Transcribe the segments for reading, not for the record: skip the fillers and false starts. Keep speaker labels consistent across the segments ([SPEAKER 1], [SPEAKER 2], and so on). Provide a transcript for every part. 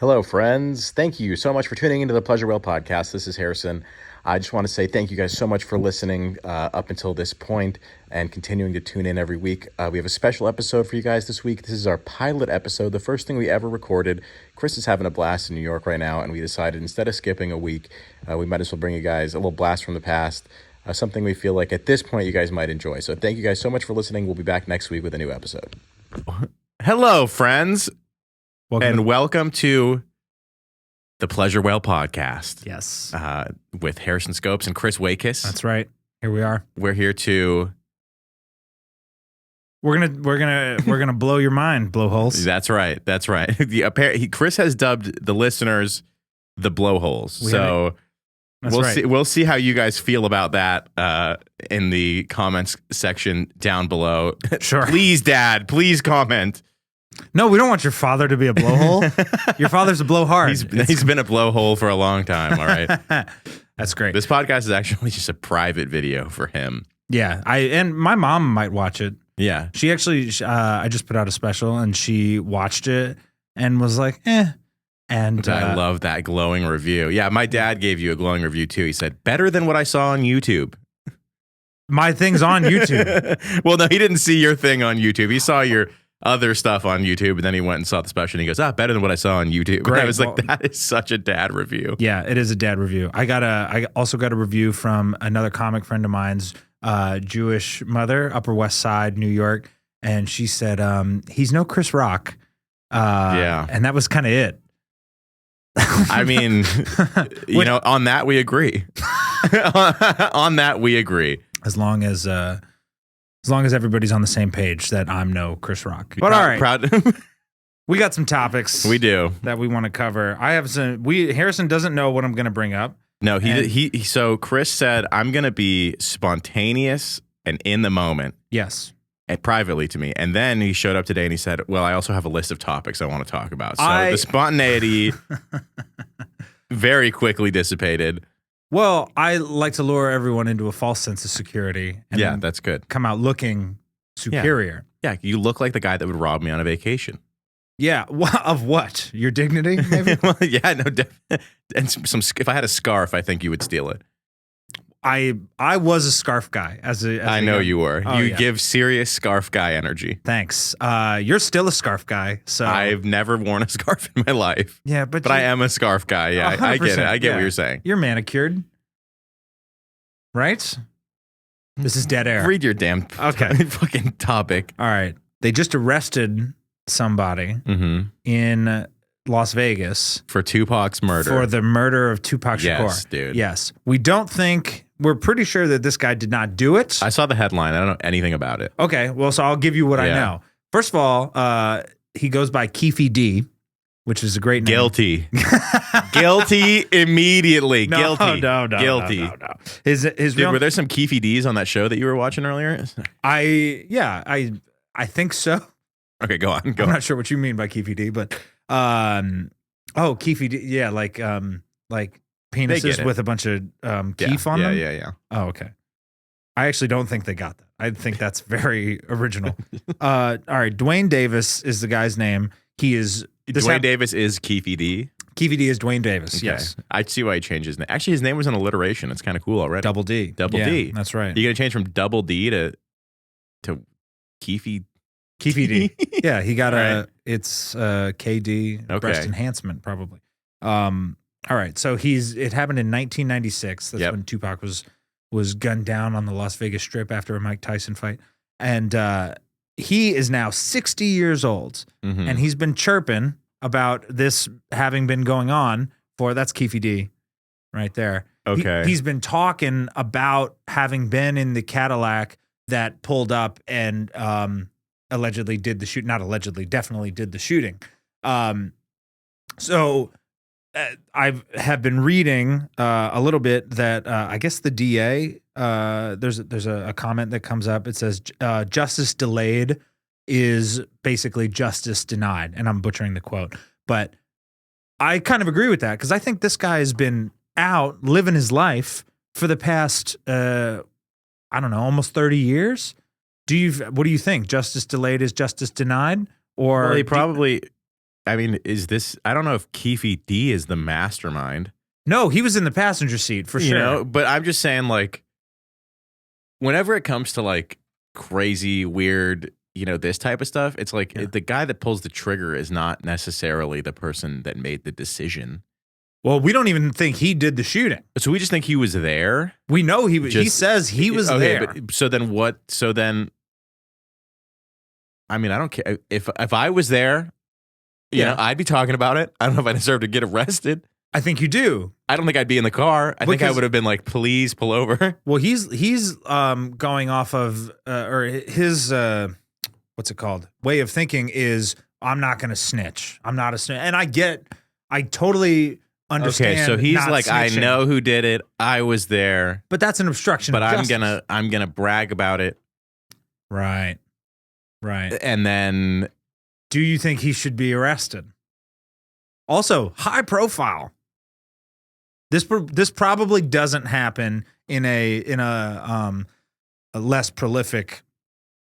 [SPEAKER 1] Hello, friends. Thank you so much for tuning into the Pleasure Well podcast. This is Harrison. I just want to say thank you guys so much for listening up until this point and continuing to tune in every week. We have a special episode for you guys this week. This is our pilot episode, the first thing we ever recorded. Chris is having a blast in New York right now, and we decided instead of skipping a week, we might as well bring you guys a little blast from the past, something we feel like at this point you guys might enjoy. So thank you guys so much for listening. We'll be back next week with a new episode.
[SPEAKER 2] Hello, friends. Welcome to the Pleasure Well podcast.
[SPEAKER 3] Yes.
[SPEAKER 2] With Harrison Scopes and Chris Wakis.
[SPEAKER 3] That's right. Here we are.
[SPEAKER 2] We're here to
[SPEAKER 3] We're gonna blow your mind, blowholes.
[SPEAKER 2] That's right. Chris has dubbed the listeners the blowholes. We'll see how you guys feel about that in the comments section down below.
[SPEAKER 3] Sure.
[SPEAKER 2] Please, Dad, please comment.
[SPEAKER 3] No, we don't want your father to be a blowhole. Your father's a blowhard.
[SPEAKER 2] He's been a blowhole for a long time, all right?
[SPEAKER 3] That's great.
[SPEAKER 2] This podcast is actually just a private video for him.
[SPEAKER 3] Yeah, and my mom might watch it.
[SPEAKER 2] Yeah.
[SPEAKER 3] She actually, I just put out a special, and she watched it and was like, eh. And
[SPEAKER 2] I love that glowing review. Yeah, my dad gave you a glowing review too. He said, better than what I saw on YouTube.
[SPEAKER 3] My thing's on YouTube.
[SPEAKER 2] Well, no, he didn't see your thing on YouTube. He saw your other stuff on YouTube, and then he went and saw the special, and he goes, better than what I saw on YouTube.
[SPEAKER 3] Great.
[SPEAKER 2] And I was like, that is such a dad review.
[SPEAKER 3] Yeah, it is a dad review. I also got a review from another comic friend of mine's, Jewish mother, Upper West Side, New York, and she said, he's no Chris Rock.
[SPEAKER 2] Yeah.
[SPEAKER 3] And that was kind of it.
[SPEAKER 2] I mean, on that we agree. On that we agree.
[SPEAKER 3] As long as everybody's on the same page that I'm no Chris Rock. But all right. We got some topics.
[SPEAKER 2] We do.
[SPEAKER 3] That we want to cover. I have some. Harrison doesn't know what I'm going to bring up.
[SPEAKER 2] No, so Chris said, I'm going to be spontaneous and in the moment.
[SPEAKER 3] Yes.
[SPEAKER 2] And privately to me. And then he showed up today and he said, well, I also have a list of topics I want to talk about. So the spontaneity very quickly dissipated.
[SPEAKER 3] Well, I like to lure everyone into a false sense of security. And
[SPEAKER 2] yeah, that's good.
[SPEAKER 3] Come out looking superior.
[SPEAKER 2] Yeah, you look like the guy that would rob me on a vacation.
[SPEAKER 3] Yeah, of what? Your dignity, maybe?
[SPEAKER 2] Well, yeah, no. And if I had a scarf, I think you would steal it.
[SPEAKER 3] I was a scarf guy
[SPEAKER 2] I know you were.
[SPEAKER 3] Oh,
[SPEAKER 2] you give serious scarf guy energy.
[SPEAKER 3] Thanks. You're still a scarf guy. So
[SPEAKER 2] I've never worn a scarf in my life.
[SPEAKER 3] Yeah, but
[SPEAKER 2] I am a scarf guy. Yeah, I get it. I get what you're saying.
[SPEAKER 3] You're manicured, right? This is dead air.
[SPEAKER 2] Read your damn fucking topic.
[SPEAKER 3] All right. They just arrested somebody in Las Vegas
[SPEAKER 2] for Tupac's murder.
[SPEAKER 3] For the murder of Tupac Shakur.
[SPEAKER 2] Yes, dude.
[SPEAKER 3] Yes. We're pretty sure that this guy did not do it.
[SPEAKER 2] I saw the headline. I don't know anything about it.
[SPEAKER 3] Okay. Well, so I'll give you what I know. First of all, he goes by Keefe D, which is a great name.
[SPEAKER 2] Guilty. Guilty immediately. Guilty.
[SPEAKER 3] No.
[SPEAKER 2] Guilty.
[SPEAKER 3] No. His
[SPEAKER 2] Dude, were there some Keefe Ds on that show that you were watching earlier?
[SPEAKER 3] I think so.
[SPEAKER 2] Okay, go on.
[SPEAKER 3] I'm not sure what you mean by Keefe D, but Keefe D, yeah, like penises with a bunch of keef on them.
[SPEAKER 2] Yeah.
[SPEAKER 3] Oh, okay. I actually don't think they got that. I think that's very original. All right, Dwayne Davis is the guy's name. He is
[SPEAKER 2] Dwayne Davis is Keefe D.
[SPEAKER 3] Keefe D is Dwayne Davis.
[SPEAKER 2] Okay.
[SPEAKER 3] Yes,
[SPEAKER 2] I see why he changed his name. Actually, his name was an alliteration. It's kind of cool already.
[SPEAKER 3] Double D.
[SPEAKER 2] D.
[SPEAKER 3] That's right.
[SPEAKER 2] You gonna change from Double D to Keefe?
[SPEAKER 3] Keefe D. Yeah, he got it's KD breast enhancement probably. All right, so it happened in 1996. That's when Tupac was gunned down on the Las Vegas Strip after a Mike Tyson fight, and he is now 60 years old, and he's been chirping about this having been going on that's Keefe D, right there.
[SPEAKER 2] Okay,
[SPEAKER 3] he's been talking about having been in the Cadillac that pulled up and allegedly did the shoot. Not allegedly, definitely did the shooting. So I have been reading a little bit that I guess the DA, there's a comment that comes up. It says justice delayed is basically justice denied. And I'm butchering the quote. But I kind of agree with that because I think this guy has been out living his life for the past, almost 30 years. What do you think? Justice delayed is justice denied? Or
[SPEAKER 2] well, he probably I mean, is this? I don't know if Keefe D is the mastermind.
[SPEAKER 3] No, he was in the passenger seat for sure.
[SPEAKER 2] Know, but I'm just saying, like, whenever it comes to like crazy, weird, this type of stuff, it's like the guy that pulls the trigger is not necessarily the person that made the decision.
[SPEAKER 3] Well, we don't even think he did the shooting.
[SPEAKER 2] So we just think he was there.
[SPEAKER 3] We know he was. He says he was there.
[SPEAKER 2] But, so then what? So then, I mean, I don't care if I was there. I'd be talking about it. I don't know if I deserve to get arrested.
[SPEAKER 3] I think you do.
[SPEAKER 2] I don't think I'd be in the car. I think I would have been like, please pull over.
[SPEAKER 3] Well, he's going off of or his what's it called? Way of thinking is I'm not going to snitch. I'm not a snitch, and I totally understand.
[SPEAKER 2] Okay, so he's like,
[SPEAKER 3] snitching.
[SPEAKER 2] I know who did it. I was there,
[SPEAKER 3] but that's an obstruction.
[SPEAKER 2] But
[SPEAKER 3] of justice.
[SPEAKER 2] I'm gonna brag about it.
[SPEAKER 3] Right.
[SPEAKER 2] And then,
[SPEAKER 3] do you think he should be arrested? Also, high profile. This probably doesn't happen in a less prolific.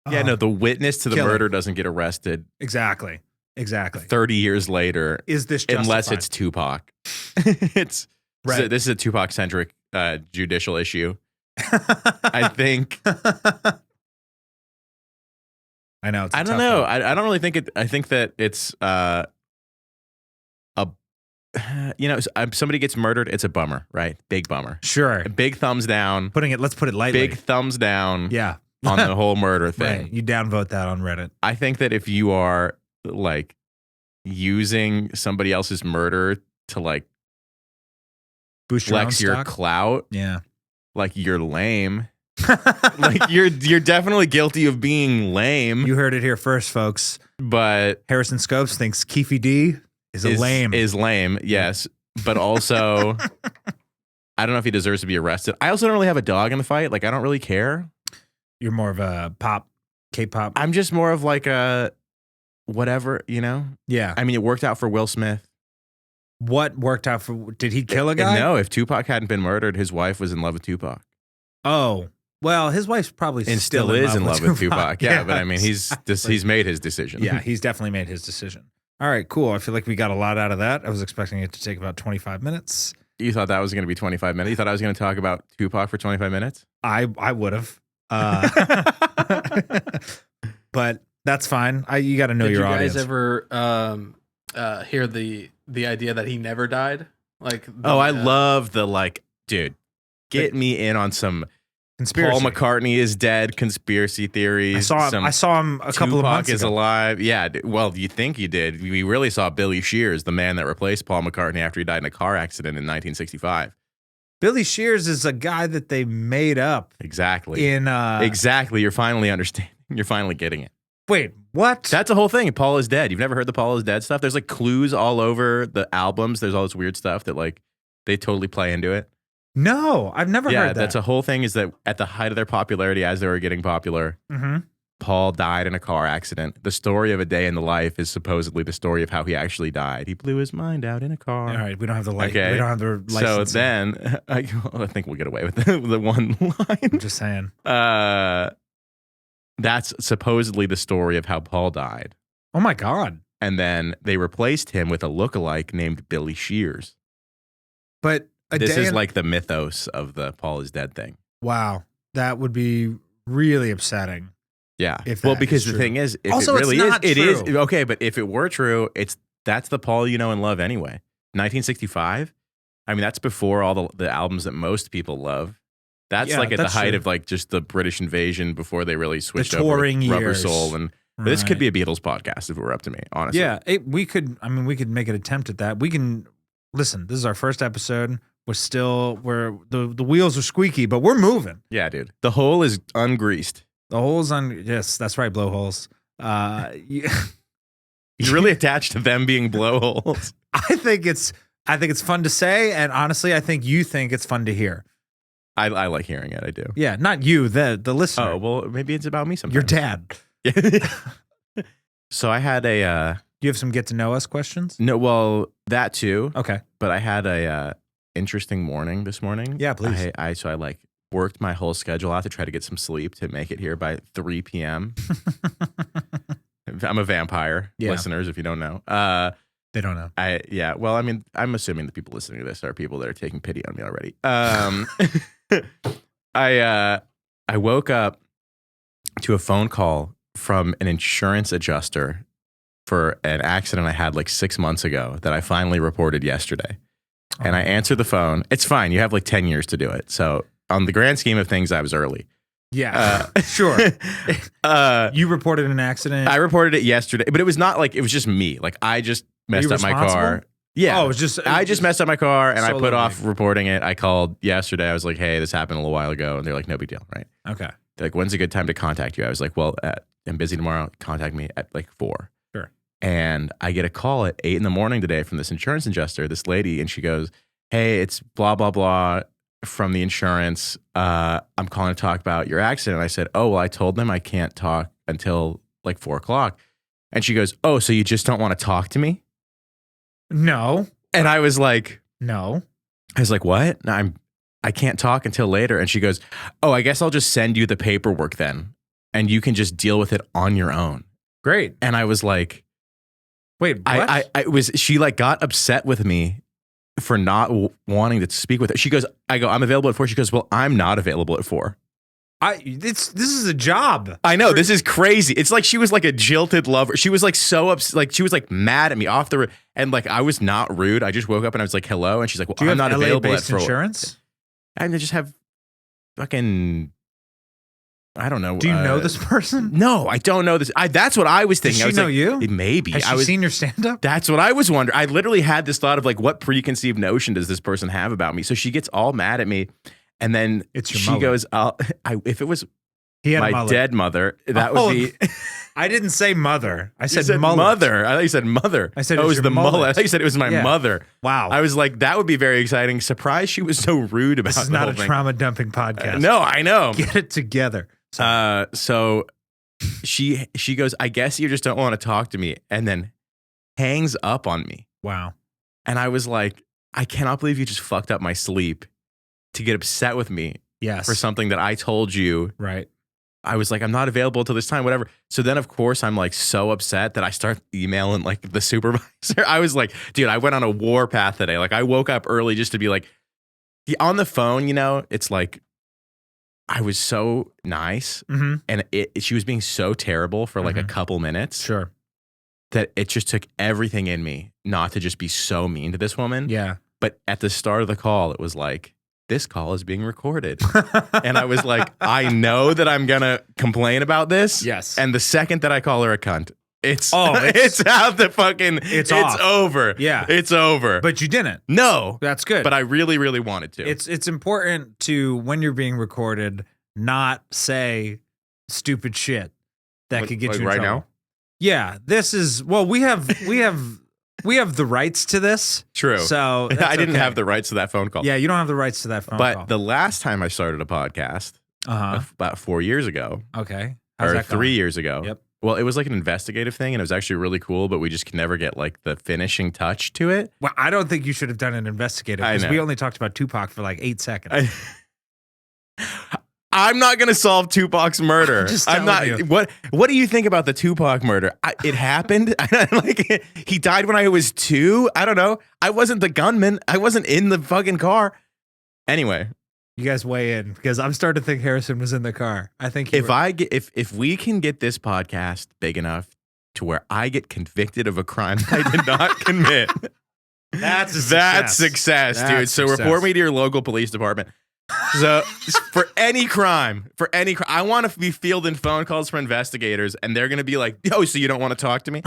[SPEAKER 2] No, the witness to the murder doesn't get arrested.
[SPEAKER 3] Exactly.
[SPEAKER 2] 30 years later,
[SPEAKER 3] is this justified?
[SPEAKER 2] Unless it's Tupac? It's right. So this is a Tupac centric judicial issue. I think.
[SPEAKER 3] I know.
[SPEAKER 2] I don't know. I don't really think it. I think that it's somebody gets murdered. It's a bummer, right? Big bummer.
[SPEAKER 3] Sure.
[SPEAKER 2] A big thumbs down.
[SPEAKER 3] Let's put it lightly.
[SPEAKER 2] Big thumbs down.
[SPEAKER 3] Yeah.
[SPEAKER 2] On the whole murder thing.
[SPEAKER 3] Right. You downvote that on Reddit.
[SPEAKER 2] I think that if you are like using somebody else's murder to like
[SPEAKER 3] boost
[SPEAKER 2] flex your clout,
[SPEAKER 3] yeah,
[SPEAKER 2] like you're lame. Like you're definitely guilty of being lame.
[SPEAKER 3] You heard it here first, folks.
[SPEAKER 2] But
[SPEAKER 3] Harrison Scopes thinks Keefe D is lame.
[SPEAKER 2] Is lame, yes. But also, I don't know if he deserves to be arrested. I also don't really have a dog in the fight. Like, I don't really care.
[SPEAKER 3] You're more of a K-pop.
[SPEAKER 2] I'm just more of like a whatever,
[SPEAKER 3] Yeah.
[SPEAKER 2] I mean, it worked out for Will Smith.
[SPEAKER 3] What worked out for? Did he kill a guy?
[SPEAKER 2] No. If Tupac hadn't been murdered, his wife was in love with Tupac.
[SPEAKER 3] Oh. Well, his wife's probably
[SPEAKER 2] still is in love with Tupac. Yeah, but I mean, he's made his decision.
[SPEAKER 3] Yeah, he's definitely made his decision. All right, cool. I feel like we got a lot out of that. I was expecting it to take about 25 minutes.
[SPEAKER 2] You thought that was going to be 25 minutes? You thought I was going to talk about Tupac for 25 minutes?
[SPEAKER 3] I would have. But that's fine. You got to know your audience.
[SPEAKER 4] Did you guys ever hear the idea that he never died?
[SPEAKER 2] I love the dude, get me in on some conspiracy. Paul McCartney is dead conspiracy theories.
[SPEAKER 3] I saw him a couple of months ago.
[SPEAKER 2] Tupac is alive. Yeah, well, you think you did. We really saw Billy Shears, the man that replaced Paul McCartney after he died in a car accident in 1965.
[SPEAKER 3] Billy Shears is a guy that they made up.
[SPEAKER 2] Exactly. Exactly. You're finally understanding. You're finally getting it.
[SPEAKER 3] Wait, what?
[SPEAKER 2] That's the whole thing. Paul is dead. You've never heard the Paul is dead stuff? There's like clues all over the albums. There's all this weird stuff that like they totally play into it.
[SPEAKER 3] No, I've never heard that.
[SPEAKER 2] Yeah, that's a whole thing is that at the height of their popularity, as they were getting popular, Paul died in a car accident. The story of a day in the life is supposedly the story of how he actually died. He blew his mind out in a car.
[SPEAKER 3] All right, we don't have the light. Okay. We don't have the license.
[SPEAKER 2] So then, I think we'll get away with the one line.
[SPEAKER 3] I'm just saying.
[SPEAKER 2] That's supposedly the story of how Paul died.
[SPEAKER 3] Oh my God.
[SPEAKER 2] And then they replaced him with a lookalike named Billy Shears.
[SPEAKER 3] But
[SPEAKER 2] this is like the mythos of the Paul is dead thing.
[SPEAKER 3] Wow. That would be really upsetting.
[SPEAKER 2] Yeah. Because the thing is, if
[SPEAKER 3] also,
[SPEAKER 2] it really
[SPEAKER 3] it's not
[SPEAKER 2] is,
[SPEAKER 3] true.
[SPEAKER 2] it is. Okay, but if it were true, that's the Paul you know and love anyway. 1965? I mean, that's before all the albums that most people love. That's at the height of like just the British invasion before they really switched over to Rubber Soul. And this could be a Beatles podcast if it were up to me, honestly.
[SPEAKER 3] Yeah, we could make an attempt at that. We can, listen, this is our first episode. The wheels are squeaky, but we're moving.
[SPEAKER 2] Yeah, dude. The hole is ungreased.
[SPEAKER 3] The hole's yes, that's right, blowholes.
[SPEAKER 2] You're really attached to them being blowholes.
[SPEAKER 3] I think it's fun to say, and honestly, I think you think it's fun to hear.
[SPEAKER 2] I like hearing it. I do.
[SPEAKER 3] Yeah, not you, the listener.
[SPEAKER 2] Oh, well, maybe it's about me sometimes.
[SPEAKER 3] Your dad.
[SPEAKER 2] So I had
[SPEAKER 3] Do you have some get to know us questions?
[SPEAKER 2] No, well, that too.
[SPEAKER 3] Okay.
[SPEAKER 2] But I had a interesting morning this morning.
[SPEAKER 3] Yeah, please.
[SPEAKER 2] I worked my whole schedule out to try to get some sleep to make it here by 3 p.m. I'm a vampire. Listeners, if you don't know.
[SPEAKER 3] They don't know.
[SPEAKER 2] Well, I mean, I'm assuming the people listening to this are people that are taking pity on me already. I woke up to a phone call from an insurance adjuster for an accident I had like 6 months ago that I finally reported yesterday. And I answered the phone. It's fine. You have like 10 years to do it. So on the grand scheme of things, I was early.
[SPEAKER 3] Yeah, sure. You reported an accident?
[SPEAKER 2] I reported it yesterday, but it was not like, it was just me. Like I just messed up my car. Yeah.
[SPEAKER 3] Oh, it was just.
[SPEAKER 2] I just messed up my car and I put off reporting it. I called yesterday. I was like, hey, this happened a little while ago. And they're like, no big deal, right?
[SPEAKER 3] Okay.
[SPEAKER 2] They're like, when's a good time to contact you? I was like, well, I'm busy tomorrow. Contact me at like 4.
[SPEAKER 3] Sure.
[SPEAKER 2] And I get a call at 8 a.m. today from this insurance adjuster, this lady, and she goes, hey, it's blah, blah, blah from the insurance. I'm calling to talk about your accident. I said, oh, well, I told them I can't talk until like 4 o'clock. And she goes, oh, so you just don't want to talk to me?
[SPEAKER 3] No.
[SPEAKER 2] And I was like,
[SPEAKER 3] no.
[SPEAKER 2] I was like, what? No, I can't talk until later. And she goes, oh, I guess I'll just send you the paperwork then. And you can just deal with it on your own.
[SPEAKER 3] Great.
[SPEAKER 2] And I was like,
[SPEAKER 3] wait, what?
[SPEAKER 2] She like got upset with me for not wanting to speak with her. She goes, I'm available at 4. She goes, well, I'm not available at 4.
[SPEAKER 3] This is a job.
[SPEAKER 2] I know, this is crazy. It's like she was like a jilted lover. She was like so upset, like she was like mad at me off the and like I was not rude. I just woke up and I was like, hello, and she's like, well, I'm not available at 4.
[SPEAKER 3] Insurance?
[SPEAKER 2] I just have fucking, I don't know.
[SPEAKER 3] Do you know this person?
[SPEAKER 2] No, I don't know this. That's what I was thinking.
[SPEAKER 3] Does she know you?
[SPEAKER 2] Maybe.
[SPEAKER 3] Has she seen your stand-up?
[SPEAKER 2] That's what I was wondering. I literally had this thought of like, what preconceived notion does this person have about me? So she gets all mad at me. And then she goes, if it was my dead mother, that would be.
[SPEAKER 3] I didn't say mother. I said
[SPEAKER 2] mother. I thought you said mother.
[SPEAKER 3] I said
[SPEAKER 2] it was the mullet. I thought you said it was my mother.
[SPEAKER 3] Wow.
[SPEAKER 2] I was like, that would be very exciting. Surprised she was so rude about it.
[SPEAKER 3] This is not a trauma dumping podcast.
[SPEAKER 2] No, I know.
[SPEAKER 3] Get it together.
[SPEAKER 2] So she goes, I guess you just don't want to talk to me, and then hangs up on me.
[SPEAKER 3] Wow.
[SPEAKER 2] And I was like, I cannot believe you just fucked up my sleep to get upset with me for something that I told you.
[SPEAKER 3] Right.
[SPEAKER 2] I was like, I'm not available till this time, whatever. So then, of course, I'm like so upset that I start emailing like the supervisor. I was like, dude, I went on a war path today. Like I woke up early just to be like, on the phone, you know, it's like, I was so nice and she was being so terrible for like a couple minutes.
[SPEAKER 3] Sure.
[SPEAKER 2] That it just took everything in me not to just be so mean to this woman.
[SPEAKER 3] Yeah.
[SPEAKER 2] But at the start of the call, it was like, this call is being recorded. And I was like, I know that I'm going to complain about this.
[SPEAKER 3] Yes.
[SPEAKER 2] And the second that I call her a cunt, it's out the fucking, it's over.
[SPEAKER 3] Yeah.
[SPEAKER 2] It's over.
[SPEAKER 3] But you didn't.
[SPEAKER 2] No.
[SPEAKER 3] That's good.
[SPEAKER 2] But I really, really wanted to.
[SPEAKER 3] It's important to, when you're being recorded, not say stupid shit that could get you in
[SPEAKER 2] right
[SPEAKER 3] trouble.
[SPEAKER 2] Now?
[SPEAKER 3] Yeah. This is, well, we have the rights to this.
[SPEAKER 2] True.
[SPEAKER 3] So
[SPEAKER 2] I didn't have the rights to that phone call.
[SPEAKER 3] Yeah, you don't have the rights to that phone call.
[SPEAKER 2] But the last time I started a podcast, about 4 years ago.
[SPEAKER 3] Okay.
[SPEAKER 2] Or 3 years ago.
[SPEAKER 3] Yep.
[SPEAKER 2] Well, it was like an investigative thing, and it was actually really cool, but we just could never get like the finishing touch to it.
[SPEAKER 3] Well, I don't think you should have done an investigative because we only talked about Tupac for like 8 seconds.
[SPEAKER 2] I'm not gonna solve Tupac's murder.
[SPEAKER 3] I'm not. You.
[SPEAKER 2] What do you think about the Tupac murder? It happened. Like he died when I was 2. I don't know. I wasn't the gunman. I wasn't in the fucking car. Anyway,
[SPEAKER 3] you guys weigh in because I'm starting to think Harrison was in the car. I think
[SPEAKER 2] if we can get this podcast big enough to where I get convicted of a crime I did not commit,
[SPEAKER 3] that's
[SPEAKER 2] success, dude. So report me to your local police department. So for any crime, I want to be fielding phone calls from investigators, and they're gonna be like, "Oh, so you don't want to talk to me?"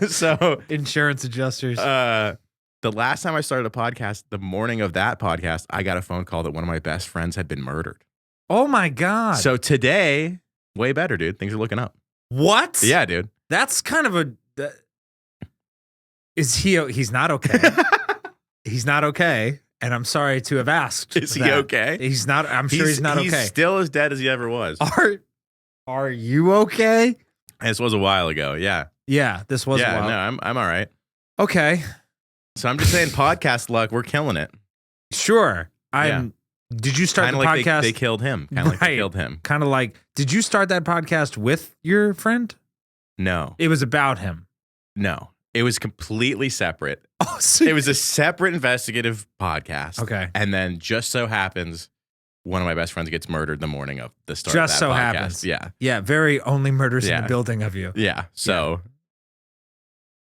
[SPEAKER 2] So
[SPEAKER 3] insurance adjusters.
[SPEAKER 2] The last time I started a podcast, the morning of that podcast, I got a phone call that one of my best friends had been murdered.
[SPEAKER 3] Oh my God.
[SPEAKER 2] So today, way better, dude. Things are looking up.
[SPEAKER 3] What?
[SPEAKER 2] Yeah, dude.
[SPEAKER 3] That's kind of a. He's not okay. He's not okay. And I'm sorry to have asked.
[SPEAKER 2] Is he okay?
[SPEAKER 3] He's not. I'm sure he's not okay.
[SPEAKER 2] He's still as dead as he ever was.
[SPEAKER 3] Are you okay?
[SPEAKER 2] This was a while ago. Yeah.
[SPEAKER 3] Yeah. This was a while.
[SPEAKER 2] No, I'm all right.
[SPEAKER 3] Okay.
[SPEAKER 2] So I'm just saying, podcast luck, we're killing it.
[SPEAKER 3] Sure. Did you start the
[SPEAKER 2] like
[SPEAKER 3] podcast?
[SPEAKER 2] They killed him. Kind of like they killed him.
[SPEAKER 3] Kind of like. Did you start that podcast with your friend?
[SPEAKER 2] No.
[SPEAKER 3] It was about him.
[SPEAKER 2] No. It was completely separate.
[SPEAKER 3] Oh, so
[SPEAKER 2] it was a separate investigative podcast.
[SPEAKER 3] Okay.
[SPEAKER 2] And then just so happens one of my best friends gets murdered the morning of the start
[SPEAKER 3] just
[SPEAKER 2] of that
[SPEAKER 3] so
[SPEAKER 2] podcast.
[SPEAKER 3] happens.
[SPEAKER 2] Yeah.
[SPEAKER 3] Yeah. Very only murders in the building of you.
[SPEAKER 2] Yeah. So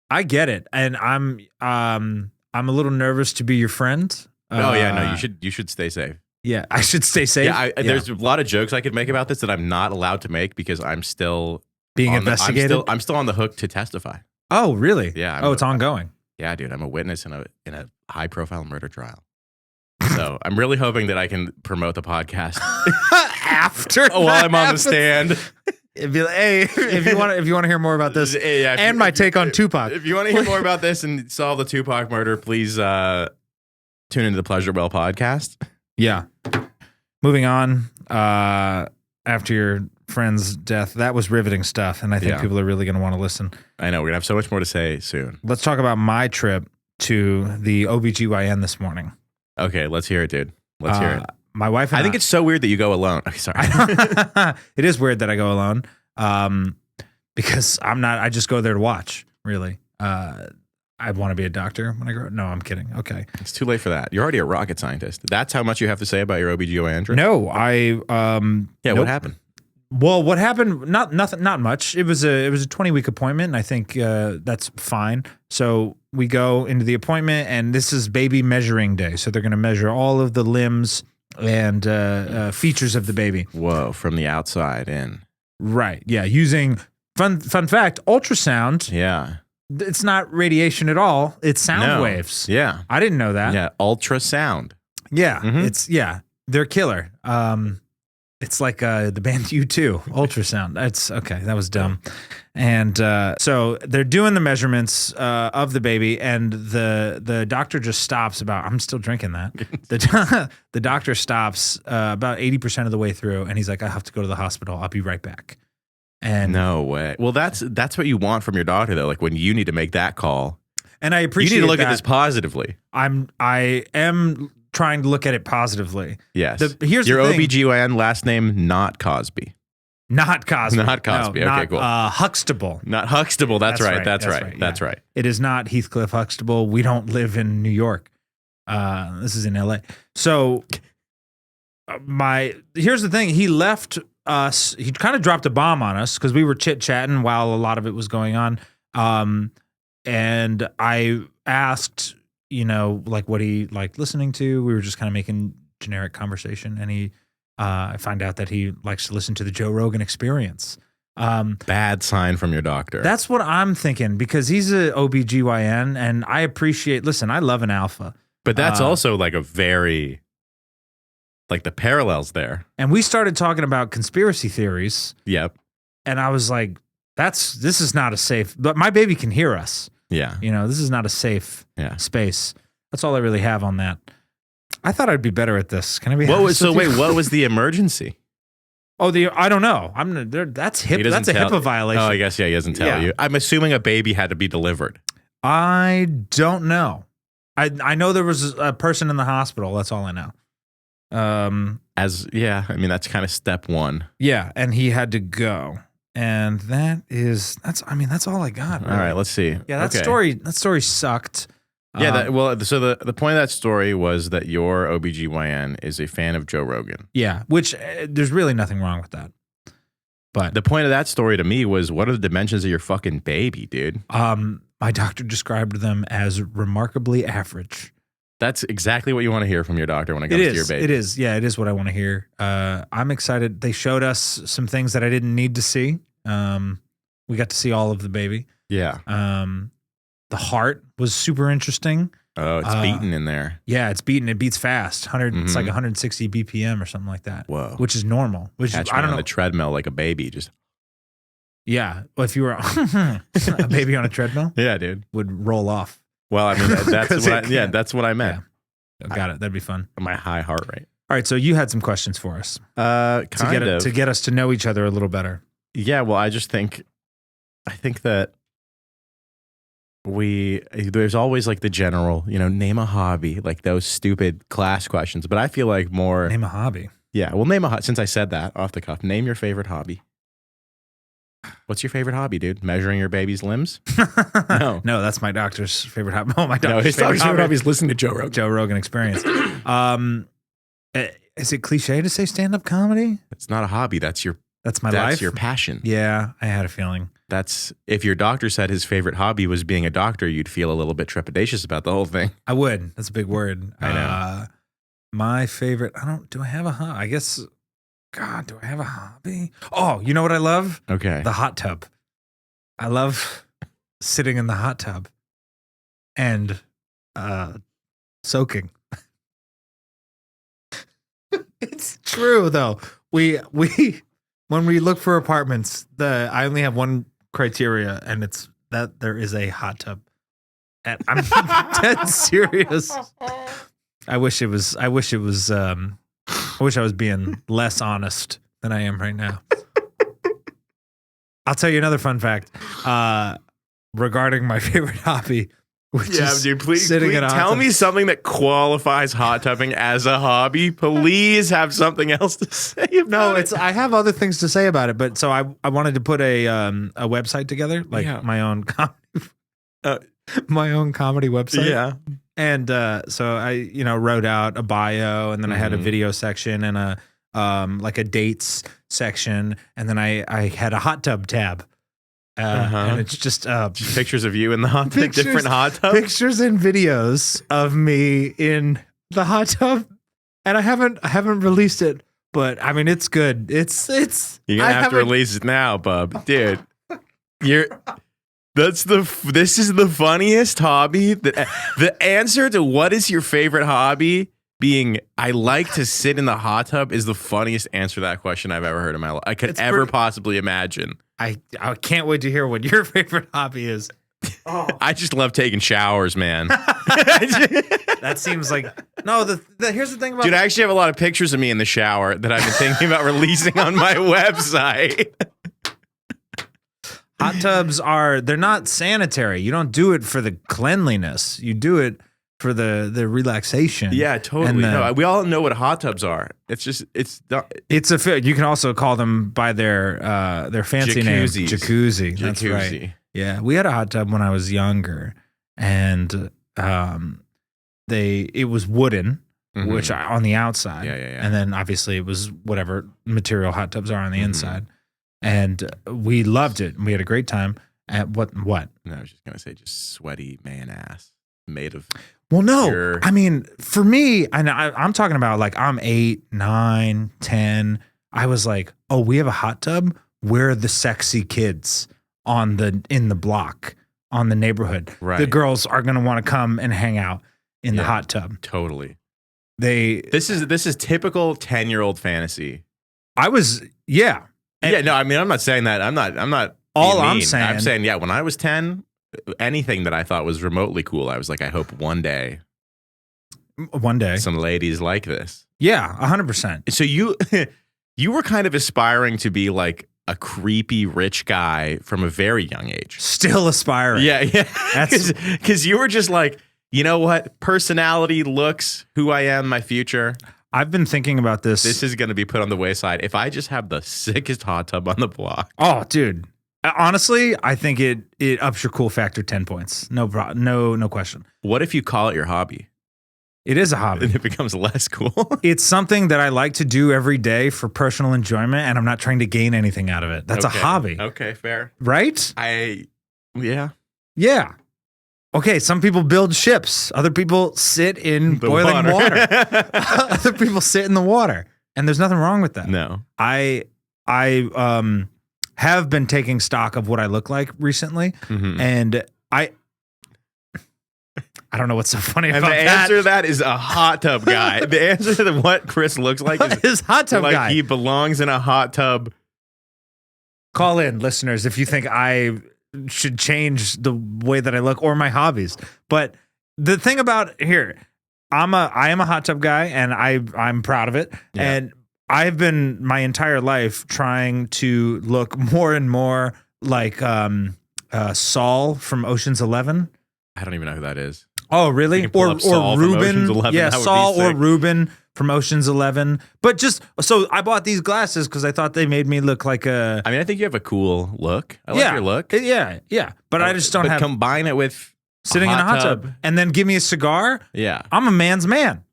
[SPEAKER 3] I get it. And I'm a little nervous to be your friend.
[SPEAKER 2] Oh yeah, no, you should stay safe.
[SPEAKER 3] Yeah, I should stay safe.
[SPEAKER 2] Yeah, there's a lot of jokes I could make about this that I'm not allowed to make because I'm still
[SPEAKER 3] being investigated.
[SPEAKER 2] I'm still on the hook to testify.
[SPEAKER 3] Oh, really?
[SPEAKER 2] Yeah.
[SPEAKER 3] It's ongoing.
[SPEAKER 2] Yeah, dude, I'm a witness in a high profile murder trial. So I'm really hoping that I can promote the podcast
[SPEAKER 3] after
[SPEAKER 2] while I'm on the stand.
[SPEAKER 3] It'd be like, hey, if you want to hear more about this, and my take on Tupac.
[SPEAKER 2] If you want to hear more about this and solve the Tupac murder, please tune into the Pleasure Well podcast.
[SPEAKER 3] Yeah. Moving on. After your friend's death, that was riveting stuff, and I think people are really going to want to listen.
[SPEAKER 2] I know we're gonna have so much more to say soon.
[SPEAKER 3] Let's talk about my trip to the OBGYN this morning.
[SPEAKER 2] Okay, let's hear it, dude. Let's hear it.
[SPEAKER 3] My wife and
[SPEAKER 2] I think it's so weird that you go alone. Okay, sorry.
[SPEAKER 3] It is weird that I go alone because I just go there to watch, really. I want to be a doctor when I grow up. No, I'm kidding. Okay.
[SPEAKER 2] It's too late for that. You're already a rocket scientist. That's how much you have to say about your OBGYN trip?
[SPEAKER 3] No,
[SPEAKER 2] nope. What happened?
[SPEAKER 3] Well, what happened? Not much. It was a 20-week appointment, and I think that's fine. So we go into the appointment, and this is baby measuring day. So they're going to measure all of the limbs and features of the baby.
[SPEAKER 2] Whoa, from the outside in.
[SPEAKER 3] Right. Yeah. Using fun fact, ultrasound.
[SPEAKER 2] Yeah.
[SPEAKER 3] It's not radiation at all. It's sound waves.
[SPEAKER 2] Yeah.
[SPEAKER 3] I didn't know that.
[SPEAKER 2] Yeah. Ultrasound.
[SPEAKER 3] Yeah. Mm-hmm. They're killer. It's like the band U2, ultrasound. That's okay. That was dumb. And so they're doing the measurements of the baby, and the doctor just stops I'm still drinking that. The doctor stops about 80% of the way through, and he's like, I have to go to the hospital. I'll be right back. And
[SPEAKER 2] no way. Well, that's what you want from your doctor, though. Like when you need to make that call.
[SPEAKER 3] And I appreciate
[SPEAKER 2] you need to look at this positively.
[SPEAKER 3] I am trying to look at it positively.
[SPEAKER 2] Yes.
[SPEAKER 3] Here's
[SPEAKER 2] your
[SPEAKER 3] the thing.
[SPEAKER 2] OBGYN last name, not Cosby.
[SPEAKER 3] Not Cosby.
[SPEAKER 2] Not Cosby.
[SPEAKER 3] No,
[SPEAKER 2] okay, cool.
[SPEAKER 3] Huxtable.
[SPEAKER 2] Not Huxtable. That's right. That's right. That's right.
[SPEAKER 3] It is not Heathcliff Huxtable. We don't live in New York. This is in LA. So here's the thing. He left us. He kind of dropped a bomb on us because we were chit-chatting while a lot of it was going on. And I asked, like what he liked listening to. We were just kind of making generic conversation, and I find out that he likes to listen to the Joe Rogan Experience.
[SPEAKER 2] Bad sign from your doctor.
[SPEAKER 3] That's what I'm thinking, because he's a OBGYN, and I listen, I love an alpha.
[SPEAKER 2] But that's also like a very, like the parallels there.
[SPEAKER 3] And we started talking about conspiracy theories.
[SPEAKER 2] Yep.
[SPEAKER 3] And I was like, this is not a safe, but my baby can hear us.
[SPEAKER 2] Yeah.
[SPEAKER 3] This is not a safe space. That's all I really have on that. I thought I'd be better at this. Can I be honest with you?
[SPEAKER 2] What was the emergency?
[SPEAKER 3] I don't know. That's a HIPAA violation.
[SPEAKER 2] Oh, I guess, he doesn't tell you. I'm assuming a baby had to be delivered.
[SPEAKER 3] I don't know. I know there was a person in the hospital. That's all I know.
[SPEAKER 2] That's kind of step one.
[SPEAKER 3] Yeah, and he had to go. And that's all I got. Really.
[SPEAKER 2] All right, let's see.
[SPEAKER 3] Yeah, that story sucked.
[SPEAKER 2] Yeah, so the point of that story was that your OBGYN is a fan of Joe Rogan.
[SPEAKER 3] Yeah, which there's really nothing wrong with that. But
[SPEAKER 2] the point of that story to me was, what are the dimensions of your fucking baby, dude?
[SPEAKER 3] My doctor described them as remarkably average.
[SPEAKER 2] That's exactly what you want to hear from your doctor when it comes to your baby.
[SPEAKER 3] It is. Yeah, it is what I want to hear. I'm excited. They showed us some things that I didn't need to see. We got to see all of the baby.
[SPEAKER 2] Yeah.
[SPEAKER 3] The heart was super interesting.
[SPEAKER 2] Oh, it's beating in there.
[SPEAKER 3] Yeah, it's beating. It beats fast. It's like 160 BPM or something like that.
[SPEAKER 2] Whoa.
[SPEAKER 3] Which is normal. I don't know.
[SPEAKER 2] On the treadmill like a baby. Just.
[SPEAKER 3] Yeah. Well, if you were a baby on a treadmill.
[SPEAKER 2] Yeah, dude.
[SPEAKER 3] Would roll off.
[SPEAKER 2] Well, I mean, that's what I meant.
[SPEAKER 3] Yeah. Got it. That'd be fun.
[SPEAKER 2] My high heart rate.
[SPEAKER 3] All right. So you had some questions for us.
[SPEAKER 2] To
[SPEAKER 3] get us to know each other a little better.
[SPEAKER 2] Yeah. Well, I think that there's always like the general, name a hobby, like those stupid class questions. But I feel like more
[SPEAKER 3] name a hobby.
[SPEAKER 2] Yeah. Well, since I said that off the cuff, name your favorite hobby. What's your favorite hobby, dude? Measuring your baby's limbs?
[SPEAKER 3] No, that's my doctor's favorite hobby. Oh, my doctor's
[SPEAKER 5] his favorite hobby is listening to Joe Rogan.
[SPEAKER 3] Joe Rogan Experience. Is it cliche to say stand-up comedy?
[SPEAKER 2] It's not a hobby. That's my life. That's your passion.
[SPEAKER 3] Yeah, I had a feeling.
[SPEAKER 2] That's if your doctor said his favorite hobby was being a doctor, you'd feel a little bit trepidatious about the whole thing.
[SPEAKER 3] I would. That's a big word.
[SPEAKER 2] I know.
[SPEAKER 3] My favorite. Do I have a hobby? I guess. God, do I have a hobby? Oh, you know what I love?
[SPEAKER 2] Okay.
[SPEAKER 3] The hot tub. I love sitting in the hot tub and soaking. It's true though. We when we look for apartments, I only have one criteria, and it's that there is a hot tub. And I'm dead serious. I wish I was being less honest than I am right now. I'll tell you another fun fact regarding my favorite hobby.
[SPEAKER 2] Dude, please tell me something that qualifies hot tubbing as a hobby. Please have something else to say about it.
[SPEAKER 3] I have other things to say about it, but so I wanted to put a website together, like my own comedy website.
[SPEAKER 2] Yeah.
[SPEAKER 3] And so I, wrote out a bio, and then I had a video section and a like a dates section, and then I had a hot tub tab. And it's just
[SPEAKER 2] pictures of you in the different hot tubs.
[SPEAKER 3] Pictures and videos of me in the hot tub, and I haven't released it, but I mean it's good. It's
[SPEAKER 2] you're gonna have to release it now, bub, dude. This is the funniest hobby. The answer to what is your favorite hobby being I like to sit in the hot tub is the funniest answer to that question I've ever heard in my life. I could possibly imagine.
[SPEAKER 3] I can't wait to hear what your favorite hobby is.
[SPEAKER 2] Oh. I just love taking showers, man.
[SPEAKER 3] That seems like here's the thing about
[SPEAKER 2] dude. I actually have a lot of pictures of me in the shower that I've been thinking about releasing on my website.
[SPEAKER 3] Hot tubs they're not sanitary. You don't do it for the cleanliness. You do it for the relaxation.
[SPEAKER 2] Yeah, totally. We all know what hot tubs are. It's
[SPEAKER 3] you can also call them by their fancy name, jacuzzi. That's right. Yeah, we had a hot tub when I was younger, and it was wooden, which on the outside,
[SPEAKER 2] yeah.
[SPEAKER 3] And then obviously it was whatever material hot tubs are on the inside, and we loved it. We had a great time. At what?
[SPEAKER 2] No, I was just gonna say just sweaty man ass made of.
[SPEAKER 3] Well, no, I mean, for me, I'm talking about like I'm 8, 9, 10. I was like, oh, we have a hot tub. We're the sexy kids in the block, on the neighborhood.
[SPEAKER 2] Right.
[SPEAKER 3] The girls are going to want to come and hang out in the hot tub.
[SPEAKER 2] Totally.
[SPEAKER 3] This
[SPEAKER 2] is typical 10-year-old fantasy.
[SPEAKER 3] I was, yeah.
[SPEAKER 2] No, I mean, I'm not saying that. I'm not.
[SPEAKER 3] All I'm saying.
[SPEAKER 2] I'm saying, when I was 10, anything that I thought was remotely cool, I was like, I hope one day some ladies like this.
[SPEAKER 3] Yeah, 100%.
[SPEAKER 2] So you were kind of aspiring to be like a creepy rich guy from a very young age.
[SPEAKER 3] Still aspiring.
[SPEAKER 2] Yeah. Because you were just like, you know what? Personality, looks, who I am, my future.
[SPEAKER 3] I've been thinking about this.
[SPEAKER 2] This is going to be put on the wayside if I just have the sickest hot tub on the block.
[SPEAKER 3] Oh, dude. Honestly, I think it ups your cool factor 10 points. No question.
[SPEAKER 2] What if you call it your hobby?
[SPEAKER 3] It is a hobby.
[SPEAKER 2] And it becomes less cool.
[SPEAKER 3] It's something that I like to do every day for personal enjoyment, and I'm not trying to gain anything out of it. That's a hobby.
[SPEAKER 2] Okay, fair.
[SPEAKER 3] Right?
[SPEAKER 2] Yeah.
[SPEAKER 3] Yeah. Okay, some people build ships. Other people sit in boiling water. Other people sit in the water. And there's nothing wrong with that.
[SPEAKER 2] No.
[SPEAKER 3] I have been taking stock of what I look like recently, and I don't know what's so funny about that.
[SPEAKER 2] And the answer to that is a hot tub guy. The answer to what Chris looks like
[SPEAKER 3] is hot tub guy.
[SPEAKER 2] He belongs in a hot tub.
[SPEAKER 3] Call in, listeners, if you think I should change the way that I look or my hobbies. But the thing about here, I am a hot tub guy, and I'm proud of it. Yeah. And I've been my entire life trying to look more and more like Saul from Ocean's 11.
[SPEAKER 2] I don't even know who that is.
[SPEAKER 3] Oh, really? Or Ruben? Yeah, Saul or Ruben from Ocean's 11. But so I bought these glasses because I thought they made me look like a.
[SPEAKER 2] I mean, I think you have a cool look. I like your look.
[SPEAKER 3] Yeah. But I just don't have.
[SPEAKER 2] Combine it with
[SPEAKER 3] sitting in a hot tub and then give me a cigar.
[SPEAKER 2] Yeah,
[SPEAKER 3] I'm a man's man.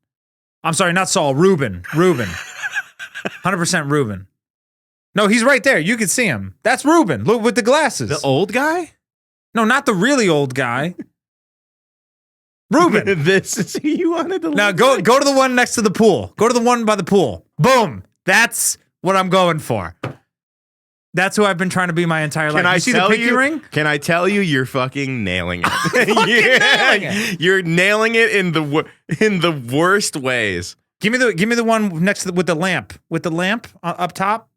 [SPEAKER 3] I'm sorry, not Saul. Ruben. 100% Ruben. No, he's right there. You can see him. That's Ruben. Look with the glasses.
[SPEAKER 2] The old guy?
[SPEAKER 3] No, not the really old guy. Ruben.
[SPEAKER 2] This is who you wanted to look
[SPEAKER 3] Now go to the one next to the pool. Go to the one by the pool. Boom. That's what I'm going for. That's who I've been trying to be my entire life.
[SPEAKER 2] You
[SPEAKER 3] see the pinky ring?
[SPEAKER 2] Can I tell you, you're fucking nailing it.
[SPEAKER 3] Nailing it.
[SPEAKER 2] You're nailing it in the worst ways.
[SPEAKER 3] Give me the one next to with the lamp. With the lamp up top.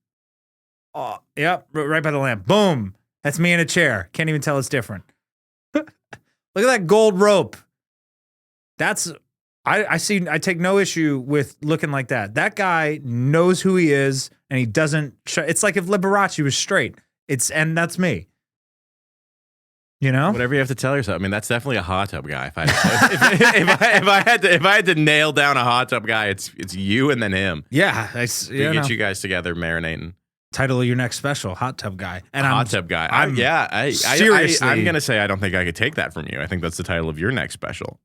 [SPEAKER 3] Oh, yep, right by the lamp. Boom. That's me in a chair. Can't even tell it's different. Look at that gold rope. That's I take no issue with looking like that. That guy knows who he is, and he doesn't. It's like if Liberace was straight. And that's me. You know,
[SPEAKER 2] whatever you have to tell yourself. I mean, that's definitely a hot tub guy. If I had to nail down a hot tub guy, it's you and then him.
[SPEAKER 3] Yeah,
[SPEAKER 2] get you guys together marinating.
[SPEAKER 3] Title of your next special, Hot Tub Guy. And
[SPEAKER 2] Hot Tub Guy.
[SPEAKER 3] Seriously,
[SPEAKER 2] I'm gonna say I don't think I could take that from you. I think that's the title of your next special.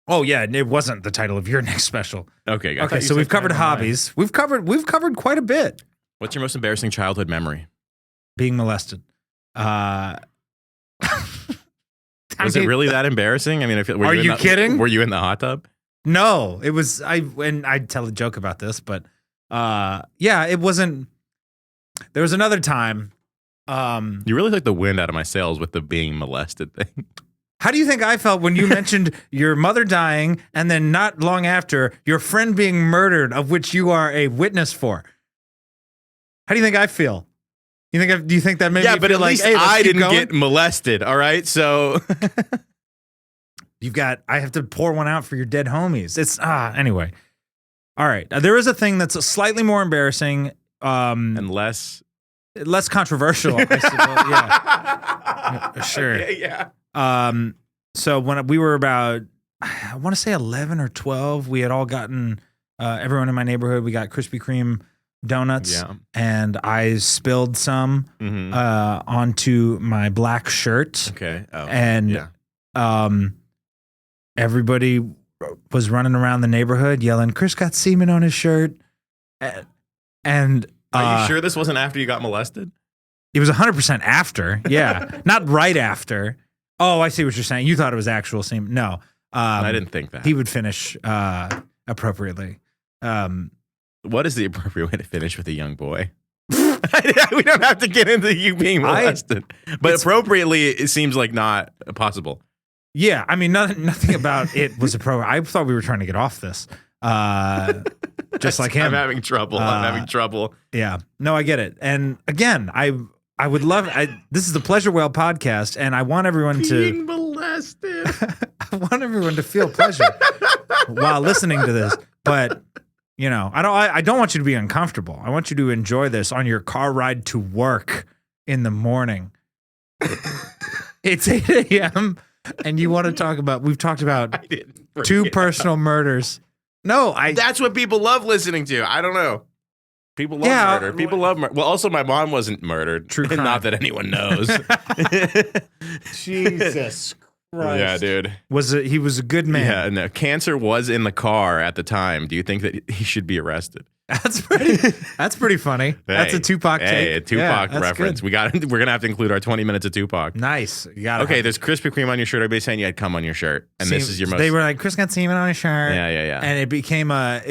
[SPEAKER 3] Oh yeah, it wasn't the title of your next special.
[SPEAKER 2] Okay.
[SPEAKER 3] Okay, so we've covered hobbies. We've covered quite a bit.
[SPEAKER 2] What's your most embarrassing childhood memory?
[SPEAKER 3] Being molested.
[SPEAKER 2] Was it really that embarrassing? I mean,
[SPEAKER 3] are you kidding?
[SPEAKER 2] Were you in the hot tub?
[SPEAKER 3] No, it was. I'd tell a joke about this, but yeah, it wasn't. There was another time.
[SPEAKER 2] You really took the wind out of my sails with the being molested thing.
[SPEAKER 3] How do you think I felt when you mentioned your mother dying and then not long after your friend being murdered, of which you are a witness for? How do you think I feel? Do you think that made me feel
[SPEAKER 2] but at
[SPEAKER 3] like,
[SPEAKER 2] least
[SPEAKER 3] hey,
[SPEAKER 2] I didn't get molested, all right? So
[SPEAKER 3] I have to pour one out for your dead homies. Anyway. All right. There is a thing that's slightly more embarrassing.
[SPEAKER 2] And less
[SPEAKER 3] controversial, I suppose. Yeah. Sure.
[SPEAKER 2] Okay, yeah.
[SPEAKER 3] So when we were about, I want to say 11 or 12, we had all gotten, everyone in my neighborhood, we got Krispy Kreme donuts, and I spilled some onto my black shirt.
[SPEAKER 2] Okay.
[SPEAKER 3] And everybody was running around the neighborhood yelling, "Chris got semen on his shirt." And
[SPEAKER 2] are you sure this wasn't after you got molested?
[SPEAKER 3] It was 100% after. Yeah. Not right after. Oh, I see what you're saying. You thought it was actual semen. No.
[SPEAKER 2] I didn't think that.
[SPEAKER 3] He would finish appropriately.
[SPEAKER 2] What is the appropriate way to finish with a young boy? We don't have to get into you being molested. But appropriately, it seems like not possible.
[SPEAKER 3] Yeah. I mean, nothing about it was appropriate. I thought we were trying to get off this. Just like him.
[SPEAKER 2] I'm having trouble.
[SPEAKER 3] Yeah. No, I get it. And again, I would love. This is the Pleasure Whale podcast, and I want everyone
[SPEAKER 2] being molested.
[SPEAKER 3] I want everyone to feel pleasure while listening to this. But I don't want you to be uncomfortable. I want you to enjoy this on your car ride to work in the morning. It's 8 a.m. and you want to talk about. We've talked about 2 personal murders. No,
[SPEAKER 2] that's what people love listening to. I don't know. People love murder. People love murder. Well, also, my mom wasn't murdered.
[SPEAKER 3] True crime.
[SPEAKER 2] Not that anyone knows.
[SPEAKER 3] Jesus Christ.
[SPEAKER 2] Yeah, dude.
[SPEAKER 3] He was a good man.
[SPEAKER 2] Yeah, no. Cancer was in the car at the time. Do you think that he should be arrested?
[SPEAKER 3] That's pretty funny. Hey, that's a Tupac take.
[SPEAKER 2] Hey, a Tupac reference. We're gonna have to include our 20 minutes of Tupac.
[SPEAKER 3] Nice. You got it.
[SPEAKER 2] Okay, there's Krispy Kreme on your shirt. Everybody's saying you had cum on your shirt, and this is your most.
[SPEAKER 3] They were like, Chris got semen on his shirt.
[SPEAKER 2] Yeah.
[SPEAKER 3] And it became a.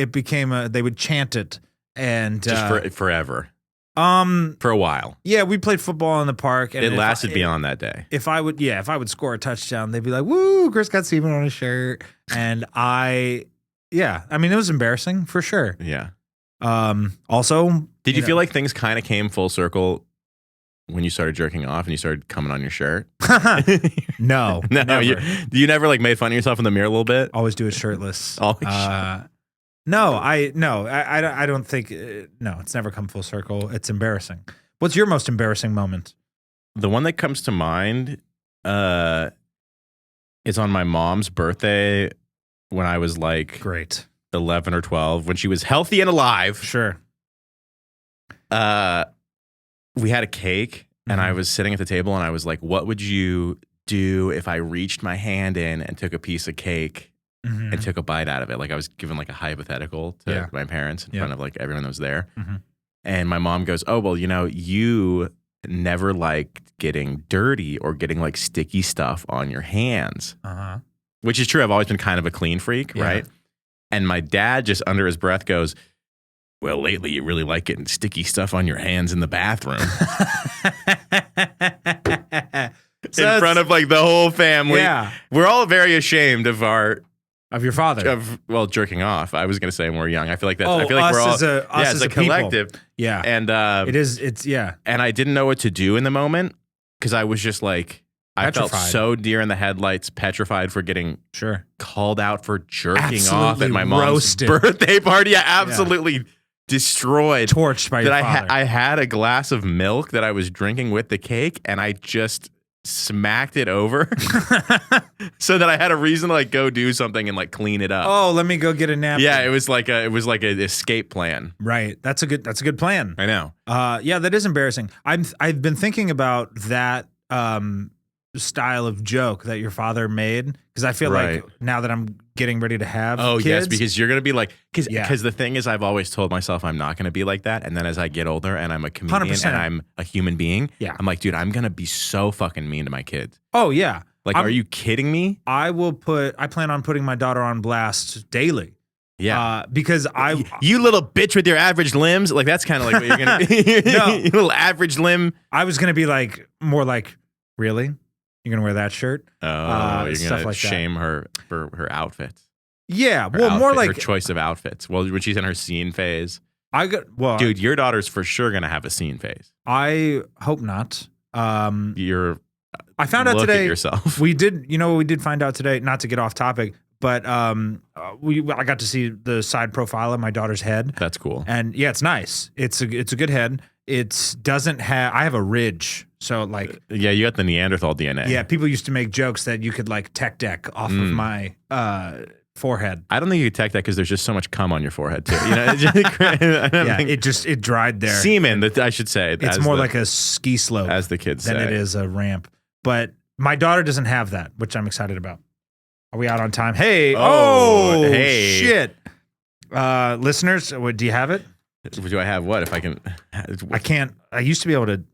[SPEAKER 3] They would chant it, and
[SPEAKER 2] just forever. For a while.
[SPEAKER 3] Yeah, we played football in the park, and
[SPEAKER 2] it lasted beyond that day.
[SPEAKER 3] If I would score a touchdown, they'd be like, "Woo, Chris got semen on his shirt," and I mean, it was embarrassing for sure.
[SPEAKER 2] Yeah.
[SPEAKER 3] Also,
[SPEAKER 2] did you feel like things kind of came full circle when you started jerking off and you started coming on your shirt?
[SPEAKER 3] No. Never.
[SPEAKER 2] You never like made fun of yourself in the mirror a little bit?
[SPEAKER 3] Always do it shirtless.
[SPEAKER 2] Always.
[SPEAKER 3] No, I don't think. No, it's never come full circle. It's embarrassing. What's your most embarrassing moment?
[SPEAKER 2] The one that comes to mind is on my mom's birthday when I was like
[SPEAKER 3] great
[SPEAKER 2] 11 or 12, when she was healthy and alive.
[SPEAKER 3] Sure.
[SPEAKER 2] We had a cake, and I was sitting at the table, and I was like, what would you do if I reached my hand in and took a piece of cake and took a bite out of it? Like, I was given like a hypothetical to my parents in front of like everyone that was there. And my mom goes, oh, well, you never liked getting dirty or getting like sticky stuff on your hands. Which is true. I've always been kind of a clean freak, right? And my dad just under his breath goes, well, lately you really like getting sticky stuff on your hands in the bathroom. In front of like the whole family.
[SPEAKER 3] Yeah.
[SPEAKER 2] We're all very ashamed of
[SPEAKER 3] your father.
[SPEAKER 2] Jerking off. I was going to say when we're young. I feel like that's,
[SPEAKER 3] I feel like
[SPEAKER 2] we're all,
[SPEAKER 3] as a
[SPEAKER 2] collective.
[SPEAKER 3] People. Yeah.
[SPEAKER 2] And
[SPEAKER 3] it's
[SPEAKER 2] And I didn't know what to do in the moment because I was just like,
[SPEAKER 3] petrified.
[SPEAKER 2] I felt so deer in the headlights, petrified for getting called out for jerking off at my mom's birthday party. Yeah, absolutely destroyed.
[SPEAKER 3] Torched by your father.
[SPEAKER 2] I had a glass of milk that I was drinking with the cake, and I just smacked it over so that I had a reason to like go do something and like clean it up.
[SPEAKER 3] Oh, let me go get a napkin.
[SPEAKER 2] Yeah, it was like an escape plan.
[SPEAKER 3] Right. That's a good plan.
[SPEAKER 2] I know.
[SPEAKER 3] Yeah, that is embarrassing. I've been thinking about that style of joke that your father made, because I feel like now that I'm getting ready to have kids,
[SPEAKER 2] yes, because you're gonna be like, because the thing is, I've always told myself I'm not gonna be like that, and then as I get older and I'm a comedian
[SPEAKER 3] 100%.
[SPEAKER 2] and I'm a human being, I'm like, dude, I'm gonna be so fucking mean to my kids.
[SPEAKER 3] Oh yeah,
[SPEAKER 2] like, are you kidding me?
[SPEAKER 3] I plan on putting my daughter on blast daily.
[SPEAKER 2] Yeah,
[SPEAKER 3] because
[SPEAKER 2] you little bitch with your average limbs, like that's kind of like what you're gonna be. No, you little average limb.
[SPEAKER 3] I was gonna be like more like, really? You're gonna wear that shirt?
[SPEAKER 2] Oh, you're gonna like shame her for her outfits.
[SPEAKER 3] Yeah, more like
[SPEAKER 2] her choice of outfits. Well, when she's in her scene phase,
[SPEAKER 3] dude,
[SPEAKER 2] your daughter's for sure gonna have a scene phase.
[SPEAKER 3] I hope not.
[SPEAKER 2] I
[SPEAKER 3] found out today.
[SPEAKER 2] At yourself.
[SPEAKER 3] We did find out today. Not to get off topic, but I got to see the side profile of my daughter's head.
[SPEAKER 2] That's cool.
[SPEAKER 3] And yeah, it's nice. It's a good head. It doesn't have. I have a ridge, so like.
[SPEAKER 2] Yeah, you got the Neanderthal DNA.
[SPEAKER 3] Yeah, people used to make jokes that you could like tech deck off of my forehead.
[SPEAKER 2] I don't think you could tech that because there's just so much cum on your forehead too.
[SPEAKER 3] It dried there.
[SPEAKER 2] Semen, I should say.
[SPEAKER 3] It's more like a ski slope,
[SPEAKER 2] as the kids say,
[SPEAKER 3] than it is a ramp. But my daughter doesn't have that, which I'm excited about. Are we out on time? Hey, hey, shit, listeners, do you have it?
[SPEAKER 2] Do I have what? If I can,
[SPEAKER 3] I can't. I used to be able to.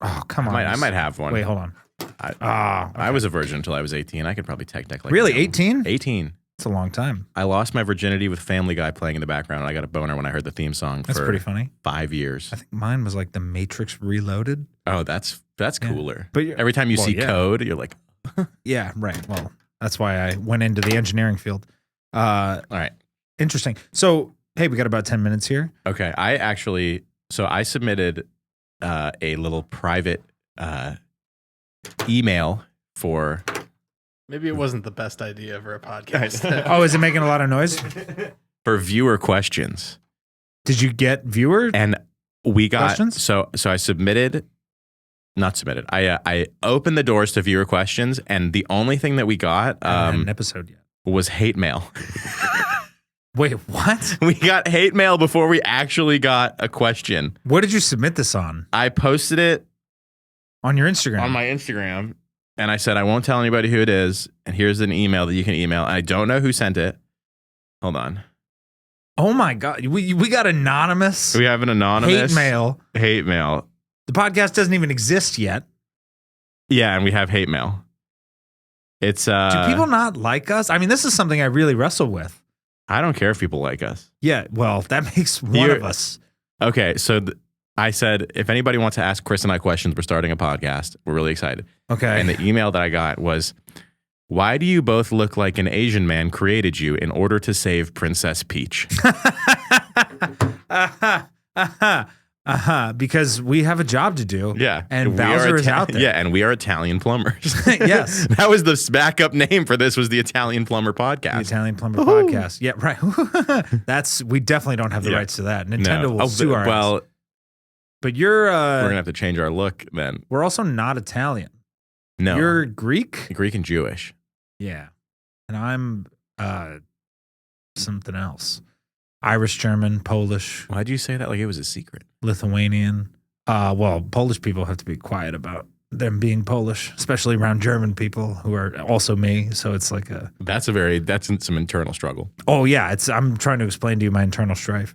[SPEAKER 3] Oh, come on!
[SPEAKER 2] I might have one.
[SPEAKER 3] Wait, hold on.
[SPEAKER 2] Okay. I was a virgin until I was 18. I could probably tech deck like
[SPEAKER 3] really 18.
[SPEAKER 2] 18.
[SPEAKER 3] It's a long time.
[SPEAKER 2] I lost my virginity with Family Guy playing in the background, and I got a boner when I heard the theme song.
[SPEAKER 3] That's pretty funny.
[SPEAKER 2] 5 years.
[SPEAKER 3] I think mine was like The Matrix Reloaded.
[SPEAKER 2] Oh, that's cooler.
[SPEAKER 3] But
[SPEAKER 2] every time you see code, you're like,
[SPEAKER 3] yeah, right. Well, that's why I went into the engineering field.
[SPEAKER 2] All right,
[SPEAKER 3] interesting. So. Hey, we got about 10 minutes here.
[SPEAKER 2] Okay. I submitted a little private email for.
[SPEAKER 4] Maybe it wasn't the best idea for a podcast.
[SPEAKER 3] Oh, is it making a lot of noise?
[SPEAKER 2] For viewer questions.
[SPEAKER 3] Did you get viewer?
[SPEAKER 2] And we got
[SPEAKER 3] questions?
[SPEAKER 2] So I not submitted. I opened the doors to viewer questions, and the only thing that we got
[SPEAKER 3] an episode yet
[SPEAKER 2] was hate mail.
[SPEAKER 3] Wait, what?
[SPEAKER 2] We got hate mail before we actually got a question.
[SPEAKER 3] What did you submit this on?
[SPEAKER 2] I posted it
[SPEAKER 3] on your Instagram.
[SPEAKER 2] On my Instagram. And I said, I won't tell anybody who it is. And here's an email that you can email. I don't know who sent it. Hold on.
[SPEAKER 3] Oh my God. We got anonymous.
[SPEAKER 2] We have an anonymous
[SPEAKER 3] hate mail. The podcast doesn't even exist yet.
[SPEAKER 2] Yeah, and we have hate mail. It's
[SPEAKER 3] do people not like us? I mean, this is something I really wrestle with.
[SPEAKER 2] I don't care if people like us.
[SPEAKER 3] Yeah, well, that makes one of us.
[SPEAKER 2] Okay, so I said, if anybody wants to ask Chris and I questions, we're starting a podcast. We're really excited.
[SPEAKER 3] Okay.
[SPEAKER 2] And the email that I got was, why do you both look like an Asian man created you in order to save Princess Peach?
[SPEAKER 3] Because we have a job to do.
[SPEAKER 2] Yeah.
[SPEAKER 3] And Bowser is out there.
[SPEAKER 2] Yeah, and we are Italian plumbers.
[SPEAKER 3] Yes.
[SPEAKER 2] That was the backup name for this, was the Italian Plumber Podcast.
[SPEAKER 3] The Italian Plumber Podcast. Yeah, right. We definitely don't have the rights to that. Nintendo will sue our ass. But you're
[SPEAKER 2] we're going to have to change our look then.
[SPEAKER 3] We're also not Italian.
[SPEAKER 2] No.
[SPEAKER 3] You're Greek?
[SPEAKER 2] Greek and Jewish.
[SPEAKER 3] Yeah. And I'm something else. Irish, German, Polish.
[SPEAKER 2] Why'd you say that like it was a secret?
[SPEAKER 3] Lithuanian. Well, Polish people have to be quiet about them being Polish, especially around German people who are also me. So it's like
[SPEAKER 2] that's some internal struggle.
[SPEAKER 3] Oh yeah, I'm trying to explain to you my internal strife.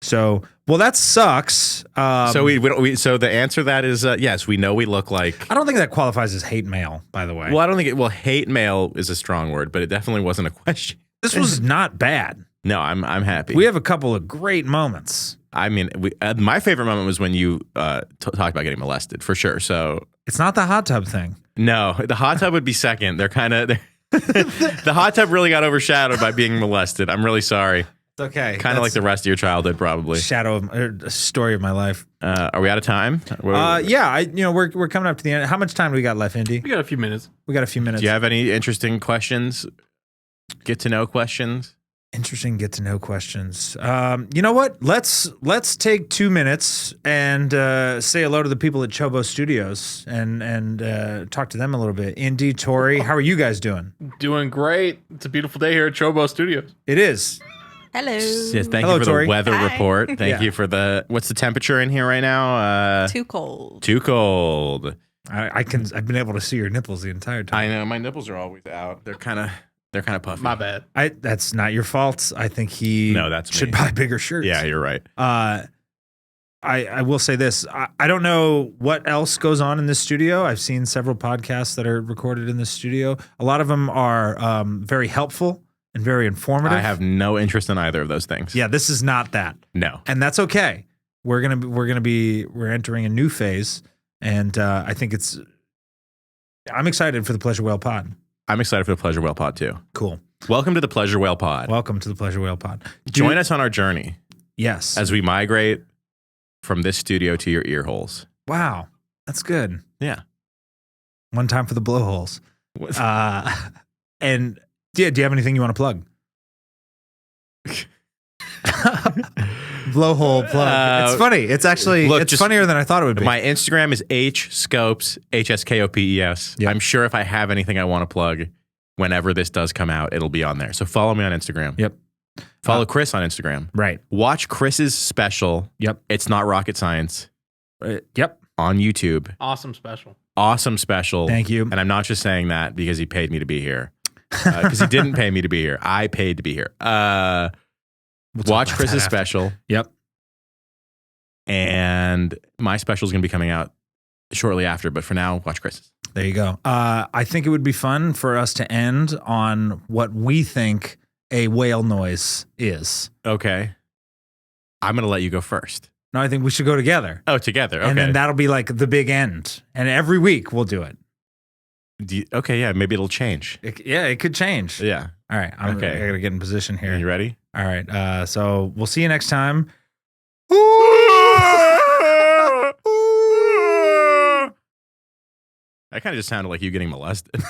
[SPEAKER 3] So, well, that sucks.
[SPEAKER 2] So so the answer to that is yes, we know we look like.
[SPEAKER 3] I don't think that qualifies as hate mail, by the way.
[SPEAKER 2] Well, I don't think hate mail is a strong word, but it definitely wasn't a question.
[SPEAKER 3] This was not bad.
[SPEAKER 2] No, I'm happy.
[SPEAKER 3] We have a couple of great moments.
[SPEAKER 2] I mean, my favorite moment was when you talked about getting molested, for sure. So
[SPEAKER 3] it's not the hot tub thing.
[SPEAKER 2] No, the hot tub would be second. They're kind of the hot tub really got overshadowed by being molested. I'm really sorry.
[SPEAKER 3] It's okay.
[SPEAKER 2] Kind of like the rest of your childhood, probably.
[SPEAKER 3] Story of my life.
[SPEAKER 2] Are we out of time?
[SPEAKER 3] Yeah. We're coming up to the end. How much time do we got left, Indy?
[SPEAKER 4] We got a few minutes.
[SPEAKER 3] We got a few minutes.
[SPEAKER 2] Do you have any interesting questions? Get to know questions?
[SPEAKER 3] Interesting get to know questions. You know what? Let's take 2 minutes and say hello to the people at Chobo Studios and talk to them a little bit. Indy, Tori, how are you guys doing?
[SPEAKER 4] Doing great. It's a beautiful day here at Chobo Studios.
[SPEAKER 3] It is.
[SPEAKER 5] Hello.
[SPEAKER 2] Yes, thank
[SPEAKER 3] Hello,
[SPEAKER 2] you for
[SPEAKER 3] Tori.
[SPEAKER 2] the weather
[SPEAKER 5] Hi.
[SPEAKER 2] report. Thank you for what's the temperature in here right now?
[SPEAKER 5] Too cold.
[SPEAKER 2] Too cold.
[SPEAKER 3] I've been able to see your nipples the entire time.
[SPEAKER 2] I know my nipples are always out. They're kind of puffy.
[SPEAKER 4] My bad.
[SPEAKER 3] That's not your fault. I think
[SPEAKER 2] that's
[SPEAKER 3] should
[SPEAKER 2] me.
[SPEAKER 3] buy bigger shirts.
[SPEAKER 2] Yeah, you're right.
[SPEAKER 3] I will say this. I don't know what else goes on in this studio. I've seen several podcasts that are recorded in this studio. A lot of them are very helpful and very informative.
[SPEAKER 2] I have no interest in either of those things.
[SPEAKER 3] Yeah, this is not that.
[SPEAKER 2] No.
[SPEAKER 3] And that's okay. We're entering a new phase, and I think I'm excited for the Pleasure Whale Pod.
[SPEAKER 2] I'm excited for the Pleasure Whale Pod too.
[SPEAKER 3] Cool.
[SPEAKER 2] Welcome to the Pleasure Whale Pod.
[SPEAKER 3] Welcome to the Pleasure Whale Pod.
[SPEAKER 2] Join us on our journey.
[SPEAKER 3] Yes.
[SPEAKER 2] As we migrate from this studio to your ear holes.
[SPEAKER 3] Wow. That's good.
[SPEAKER 2] Yeah.
[SPEAKER 3] One time for the blowholes. And do you have anything you want to plug? Blowhole plug. It's funny. It's actually funnier than I thought it would be.
[SPEAKER 2] My Instagram is hskopes, HSKOPES.
[SPEAKER 3] Yep.
[SPEAKER 2] I'm sure if I have anything I want to plug, whenever this does come out, it'll be on there. So follow me on Instagram.
[SPEAKER 3] Yep.
[SPEAKER 2] Follow Chris on Instagram.
[SPEAKER 3] Right.
[SPEAKER 2] Watch Chris's special.
[SPEAKER 3] Yep.
[SPEAKER 2] It's Not Rocket Science.
[SPEAKER 3] Yep.
[SPEAKER 2] On YouTube.
[SPEAKER 4] Awesome special.
[SPEAKER 2] Awesome special.
[SPEAKER 3] Thank you.
[SPEAKER 2] And I'm not just saying that because he paid me to be here. Because he didn't pay me to be here. I paid to be here. Watch Chris's special.
[SPEAKER 3] Yep.
[SPEAKER 2] And my special is going to be coming out shortly after. But for now, watch Chris's.
[SPEAKER 3] There you go. I think it would be fun for us to end on what we think a whale noise is.
[SPEAKER 2] Okay. I'm going to let you go first.
[SPEAKER 3] No, I think we should go together.
[SPEAKER 2] Oh, together. Okay.
[SPEAKER 3] And then that'll be like the big end. And every week we'll do it.
[SPEAKER 2] Okay, yeah, maybe it'll change.
[SPEAKER 3] It could change.
[SPEAKER 2] Yeah.
[SPEAKER 3] All right. I got to get in position here.
[SPEAKER 2] Are you ready?
[SPEAKER 3] All right. So we'll see you next time.
[SPEAKER 2] That kind of just sounded like you getting molested.